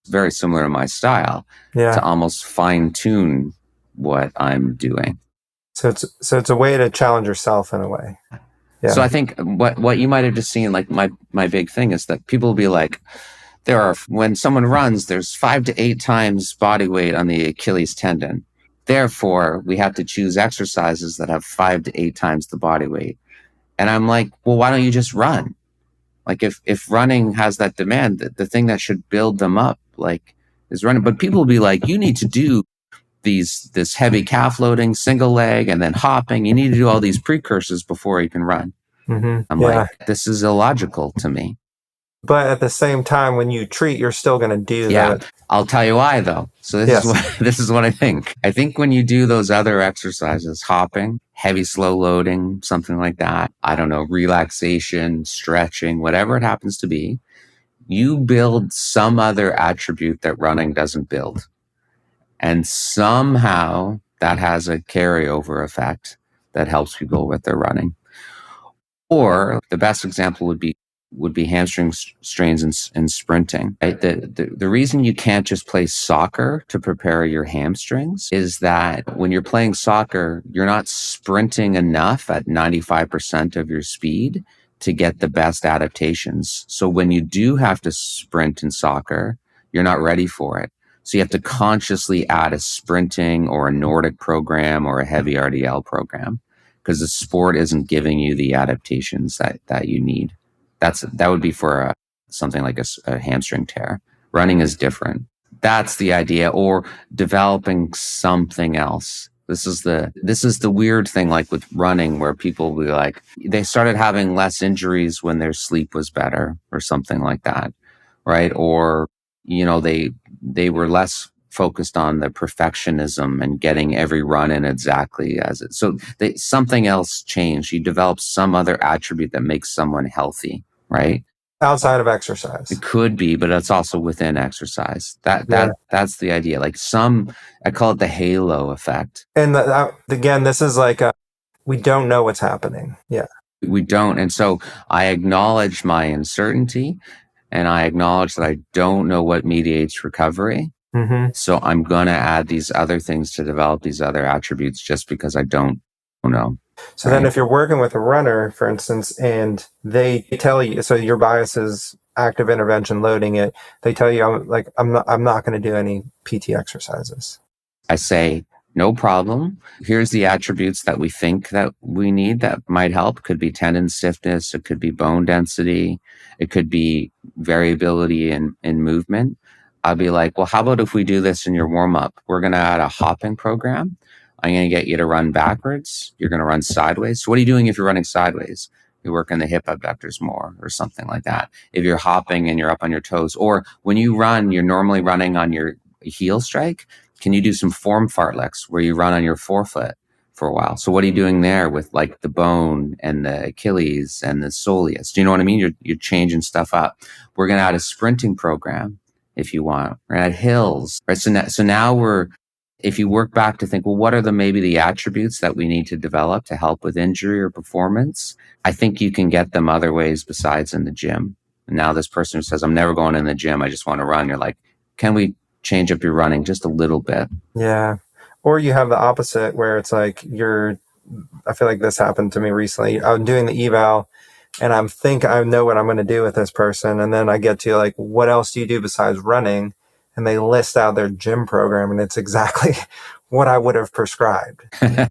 very similar to my style to almost fine tune what I'm doing. So it's a way to challenge yourself in a way. Yeah. So I think what you might have just seen, like my big thing is that people will be like, when someone runs, there's 5 to 8 times body weight on the Achilles tendon. Therefore, we have to choose exercises that have 5 to 8 times the body weight. And I'm like, well, why don't you just run? Like if running has that demand, the thing that should build them up, like, is running. But people will be like, you need to do this heavy calf loading, single leg, and then hopping. You need to do all these precursors before you can run. I'm like, this is illogical to me. But at the same time, when you treat, you're still going to do that. I'll tell you why, though. So this is what I think. I think when you do those other exercises, hopping, heavy slow loading, something like that, I don't know, relaxation, stretching, whatever it happens to be, you build some other attribute that running doesn't build. And somehow that has a carryover effect that helps people with their running. Or the best example would be hamstring strains in sprinting. Right? The reason you can't just play soccer to prepare your hamstrings is that when you're playing soccer, you're not sprinting enough at 95% of your speed to get the best adaptations. So when you do have to sprint in soccer, you're not ready for it. So you have to consciously add a sprinting or a Nordic program or a heavy RDL program because the sport isn't giving you the adaptations that you need. That would be for something like a hamstring tear. Running is different. That's the idea, or developing something else. This is the weird thing, like with running, where people will be like, they started having less injuries when their sleep was better or something like that, right? Or, they were less focused on the perfectionism and getting every run in exactly as it. So something else changed. You develop some other attribute that makes someone healthy, right? Outside of exercise. It could be, but it's also within exercise. Yeah. That's the idea. Like I call it the halo effect. And again, this is like we don't know what's happening. Yeah. We don't. And so I acknowledge my uncertainty, and I acknowledge that I don't know what mediates recovery. Mm-hmm. So I'm going to add these other things to develop these other attributes just because I don't know. So then if you're working with a runner, for instance, and they tell you, so your bias is active intervention loading it, they tell you, I'm not going to do any PT exercises. I say, no problem. Here's the attributes that we think that we need that might help. Could be tendon stiffness. It could be bone density. It could be variability in movement. I'll be like, well, how about if we do this in your warm up? We're going to add a hopping program. I'm going to get you to run backwards. You're going to run sideways. So what are you doing if you're running sideways? You're working the hip abductors more or something like that. If you're hopping and you're up on your toes, or when you run, you're normally running on your heel strike. Can you do some form fartleks where you run on your forefoot for a while? So what are you doing there with like the bone and the Achilles and the soleus? Do you know what I mean? You're changing stuff up. We're going to add a sprinting program if you want. We're going to add hills, right? So now if you work back to think, well, what are maybe the attributes that we need to develop to help with injury or performance? I think you can get them other ways besides in the gym. And now this person who says, I'm never going in the gym, I just want to run. You're like, can we change up your running just a little bit? Yeah. Or you have the opposite where it's like I feel like this happened to me recently. I'm doing the eval and I know what I'm going to do with this person. And then I get to like, what else do you do besides running? And they list out their gym program and it's exactly what I would have prescribed.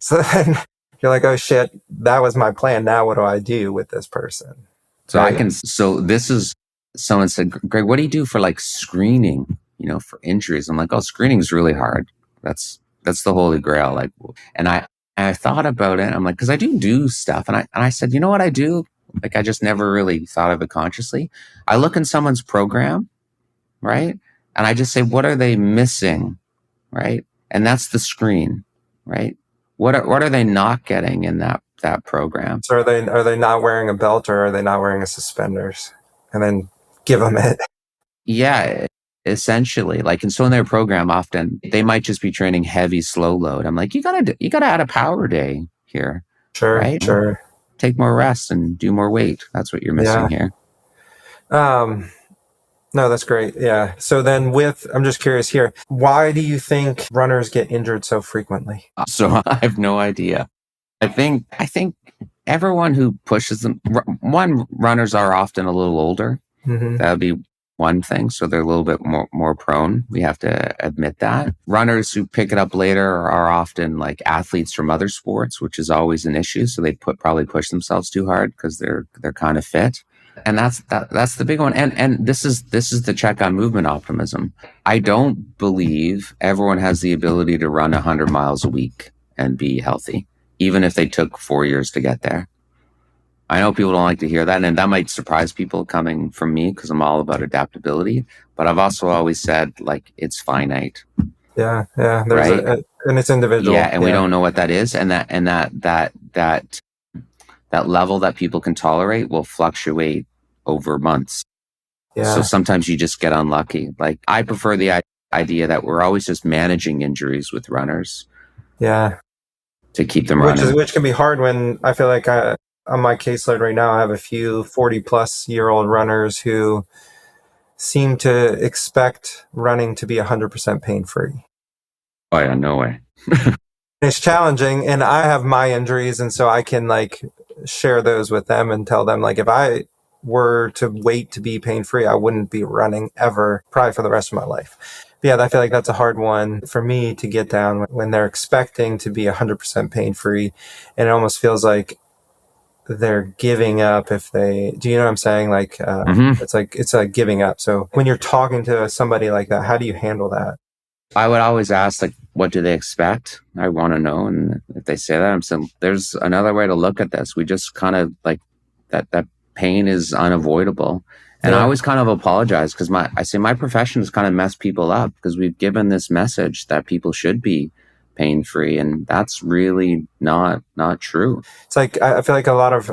So then you're like, oh shit, that was my plan. Now what do I do with this person? So this is, someone said, Greg, what do you do for like screening, for injuries? I'm like, oh, screening is really hard. That's the holy grail. Like, and I thought about it. I'm like, cause I do stuff. And I said, you know what I do? Like, I just never really thought of it consciously. I look in someone's program, right? And I just say, what are they missing? Right. And that's the screen, right? What are they not getting in that program? So are they not wearing a belt or are they not wearing a suspenders? And then give them it. Yeah, essentially. Like, and so in their program, often they might just be training heavy, slow load. I'm like, you gotta add a power day here. Sure, right? Sure. Take more rest and do more weight. That's what you're missing here. No, that's great. Yeah. So then I'm just curious here, why do you think runners get injured so frequently? So I have no idea. I think everyone who pushes them, runners are often a little older. Mm-hmm. That would be one thing. So they're a little bit more prone. We have to admit that. Runners who pick it up later are often like athletes from other sports, which is always an issue. So they probably push themselves too hard because they're kind of fit. And that's the big one. And this is the check on movement optimism. I don't believe everyone has the ability to run 100 miles a week and be healthy, even if they took 4 years to get there. I know people don't like to hear that, and that might surprise people coming from me because I'm all about adaptability. But I've also always said, like, it's finite. Yeah. There's and it's individual. Yeah, and we don't know what that is, and that level that people can tolerate will fluctuate over months. Yeah. So sometimes you just get unlucky. Like, I prefer the idea that we're always just managing injuries with runners. Yeah. To keep them running. Which can be hard when I feel like on my caseload right now, I have a few 40-plus-year-old runners who seem to expect running to be 100% pain-free. Oh yeah, no way. It's challenging, and I have my injuries, and so I can like share those with them and tell them, like, if I were to wait to be pain-free, I wouldn't be running ever, probably for the rest of my life. But yeah, I feel like that's a hard one for me to get down when they're expecting to be 100% pain-free, and it almost feels like they're giving up if they, do you know what I'm saying? Like, it's like giving up. So when you're talking to somebody like that, how do you handle that? I would always ask, like, what do they expect? I want to know. And if they say that, I'm saying, there's another way to look at this. We just kind of like that pain is unavoidable. And I always kind of apologize because I say my profession has kind of messed people up because we've given this message that people should be pain-free. And that's really not true. It's like, I feel like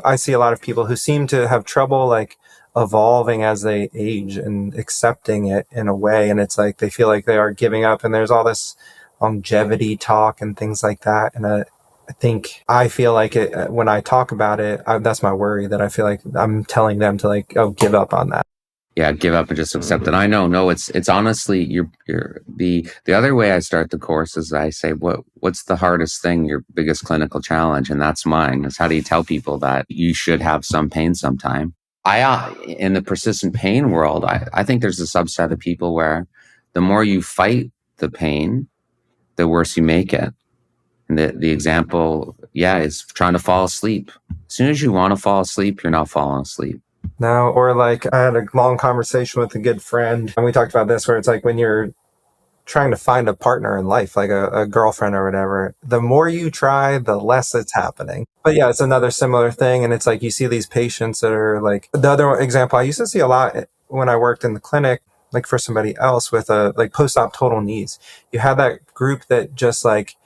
I see a lot of people who seem to have trouble like evolving as they age and accepting it in a way. And it's like, they feel like they are giving up, and there's all this longevity talk and things like that. And I feel like it when I talk about it, that's my worry, that I feel like I'm telling them to like, oh, give up on that. Yeah, give up and just accept it. I know, no, it's honestly, the other way I start the course is I say, what's the hardest thing, your biggest clinical challenge? And that's mine, is how do you tell people that you should have some pain sometime? In the persistent pain world, I think there's a subset of people where the more you fight the pain, the worse you make it. And the example, is trying to fall asleep. As soon as you want to fall asleep, you're not falling asleep. No, or like I had a long conversation with a good friend, and we talked about this, where it's like when you're trying to find a partner in life, like a girlfriend or whatever, the more you try, the less it's happening. But yeah, it's another similar thing. And it's like you see these patients that are like, the other example I used to see a lot when I worked in the clinic, like for somebody else with like post-op total knees. You have that group that just like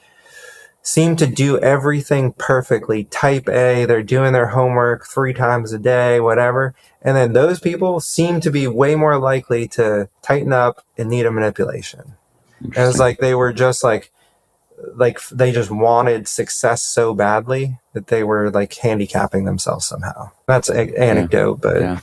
seem to do everything perfectly. Type A, they're doing their homework 3 times a day, whatever. And then those people seem to be way more likely to tighten up and need a manipulation. And it's like they were just like they just wanted success so badly that they were like handicapping themselves somehow. That's an anecdote, but yeah.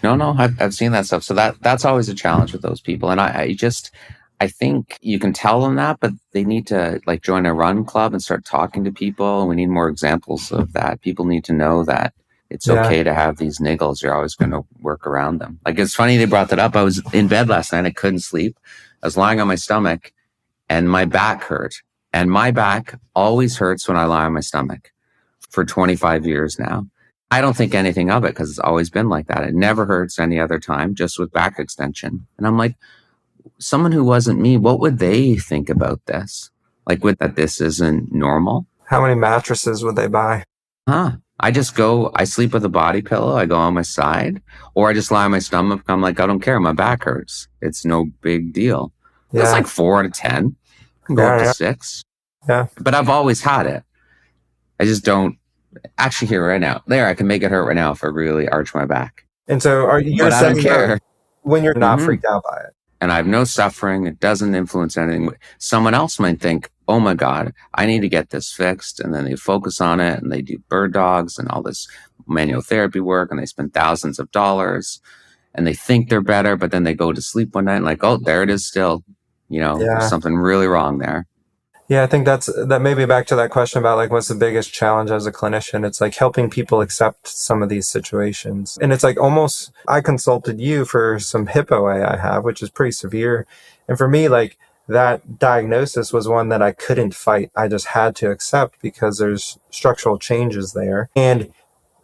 No, I've seen that stuff. So that's always a challenge with those people. And I think you can tell them that, but they need to like join a run club and start talking to people. And we need more examples of that. People need to know that it's okay to have these niggles. You're always going to work around them. Like, it's funny they brought that up. I was in bed last night. I couldn't sleep. I was lying on my stomach and my back hurt. And my back always hurts when I lie on my stomach for 25 years now. I don't think anything of it because it's always been like that. It never hurts any other time, just with back extension. And I'm like, someone who wasn't me, what would they think about this? Like, that this isn't normal? How many mattresses would they buy? I sleep with a body pillow. I go on my side, or I just lie on my stomach. I'm like, I don't care. My back hurts. It's no big deal. Yeah. It's like 4 out of 10. I can go up to 6. Yeah. But I've always had it. I just don't actually hear it right now. I can make it hurt right now if I really arch my back. And so you're saying, I don't care when you're not freaked out by it. And I have no suffering. It doesn't influence anything. Someone else might think, oh my God, I need to get this fixed. And then they focus on it and they do bird dogs and all this manual therapy work, and they spend thousands of dollars and they think they're better, but then they go to sleep one night and like, oh, there it is still. There's something really wrong there. Yeah, I think that may be back to that question about like, what's the biggest challenge as a clinician? It's like helping people accept some of these situations. And it's like almost, I consulted you for some hip OA I have, which is pretty severe. And for me, like that diagnosis was one that I couldn't fight. I just had to accept because there's structural changes there. And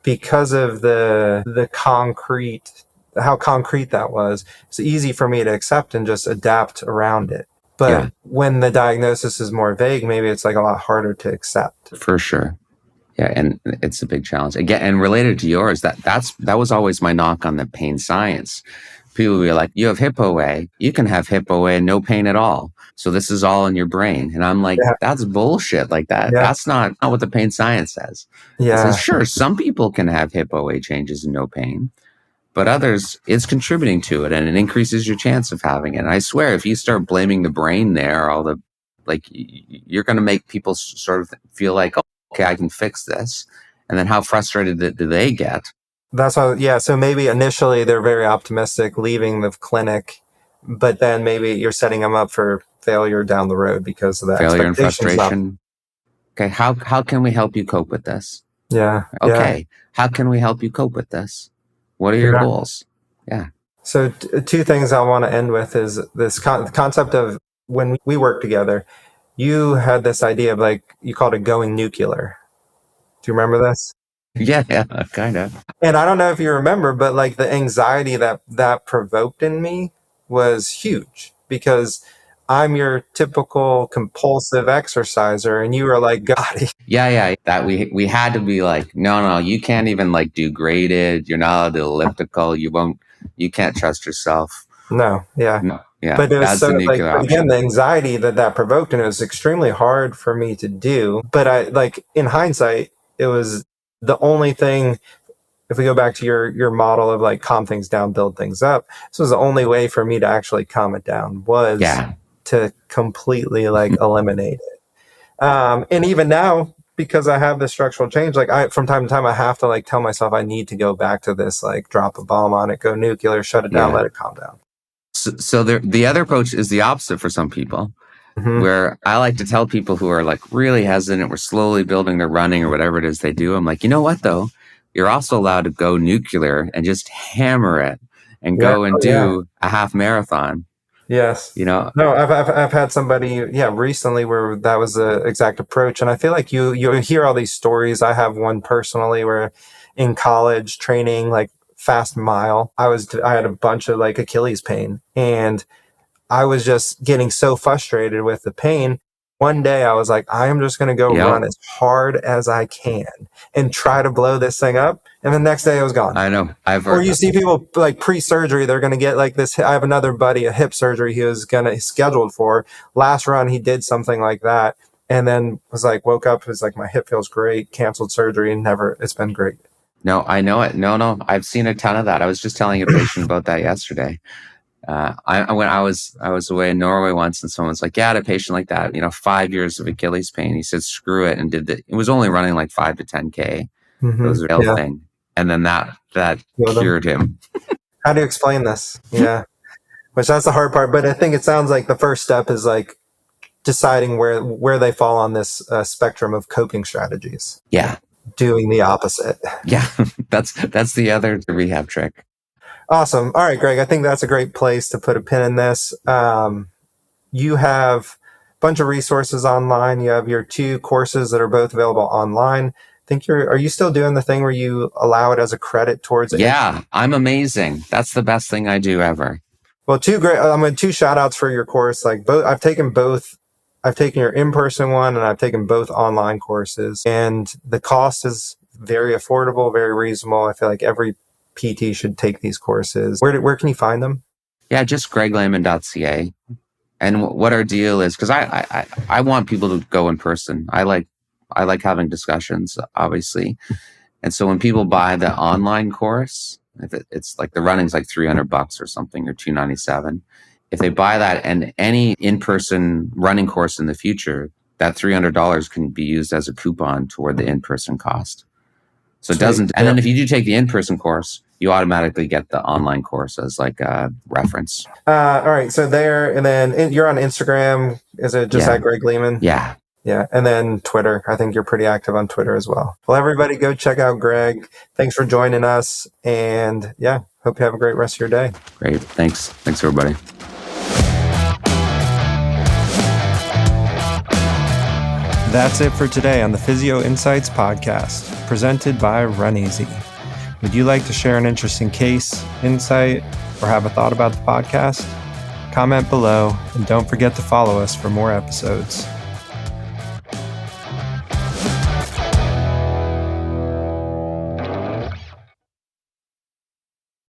because of the concrete, how concrete that was, it's easy for me to accept and just adapt around it. But when the diagnosis is more vague, maybe it's like a lot harder to accept. For sure. Yeah, and it's a big challenge. Again, and related to yours, that was always my knock on the pain science. People will be like, you have hip OA. You can have hip OA and no pain at all. So this is all in your brain. And I'm like, that's bullshit. Like that. Yeah. That's not what the pain science says. Yeah. It says, sure, some people can have hip OA changes and no pain. But others, it's contributing to it, and it increases your chance of having it. And I swear, if you start blaming the brain there, you're going to make people sort of feel like, oh, okay, I can fix this. And then how frustrated do they get? That's why, so maybe initially they're very optimistic leaving the clinic, but then maybe you're setting them up for failure down the road because of that. Failure and frustration. Okay, how can we help you cope with this? Yeah. Okay, how can we help you cope with this? What are your goals? Yeah. So 2 things I want to end with is this concept of when we worked together, you had this idea of like, you called it going nuclear. Do you remember this? Yeah, kind of. And I don't know if you remember, but like the anxiety that provoked in me was huge because I'm your typical compulsive exerciser and you were like, got it. Yeah. That we had to be like, no, you can't even like do graded. You're not allowed to elliptical. You can't trust yourself. No, yeah. No, yeah, But it was that's so the like, nuclear but again, option. the anxiety that provoked, and it was extremely hard for me to do. But I like in hindsight, it was the only thing. If we go back to your model of like calm things down, build things up, this was the only way for me to actually calm it down was Yeah. to completely like eliminate it. And even now, because I have this structural change, like I from time to time I have to like tell myself I need to go back to this, like drop a bomb on it, go nuclear, shut it down, Yeah. let it calm down. So the other approach is the opposite for some people, Mm-hmm. where I like to tell people who are like really hesitant, we're slowly building their running or whatever it is they do. I'm like, you know what though? You're also allowed to go nuclear and just hammer it and Yeah. go and Oh, yeah. do a half marathon. Yes. You know, No, I've had somebody, yeah, recently where that was the exact approach, and I feel like you hear all these stories. I have one personally where in college training, like fast mile, I had a bunch of like Achilles pain, and I was just getting so frustrated with the pain. One day I was like, I am just going to go Yep. run as hard as I can and try to blow this thing up. And the next day it was gone. I know. I've Or heard. you see people like pre-surgery, they're going to get like this. I have another buddy, a hip surgery he was scheduled for. Last run, he did something like that. And then was like, woke up, was like, my hip feels great, canceled surgery, and it's been great. No, I know it. No, I've seen a ton of that. I was just telling a patient about that yesterday. When I was away in Norway once, and someone's like, "Yeah, I had a patient like that. 5 years of Achilles pain." He said, "Screw it," and it was only running like 5 to 10K. It was a real Yeah. thing, and then that Well, cured him. how do you explain this? Yeah. Which that's the hard part. But I think it sounds like the first step is like deciding where they fall on this spectrum of coping strategies. Yeah, Doing the opposite. yeah. That's the other rehab trick. Awesome. All right, Greg, I think that's a great place to put a pin in this. You have a bunch of resources online. You have your 2 courses that are both available online. I think are you still doing the thing where you allow it as a credit towards it? Yeah, I'm amazing. That's the best thing I do ever. Well, 2 shout outs for your course. Like I've taken both. I've taken your in-person one and I've taken both online courses, and the cost is very affordable, very reasonable. I feel like every PT should take these courses. Where can you find them? Yeah, just greglehman.ca. And what our deal is, because I want people to go in person. I like having discussions, obviously. And so when people buy the online course, if it's like the running's like $300 or something, or $297. If they buy that and any in-person running course in the future, that $300 can be used as a coupon toward the in-person cost. So it doesn't. And then if you do take the in-person course, you automatically get the online course as like a reference. All right. So there, and then you're on Instagram. Is it just at Greg Lehman? Yeah. Yeah. And then Twitter. I think you're pretty active on Twitter as well. Well, everybody go check out Greg. Thanks for joining us. And yeah, hope you have a great rest of your day. Great. Thanks. Thanks, everybody. That's it for today on the Physio Insights Podcast, presented by Run Easy. Would you like to share an interesting case, insight, or have a thought about the podcast? Comment below, and don't forget to follow us for more episodes.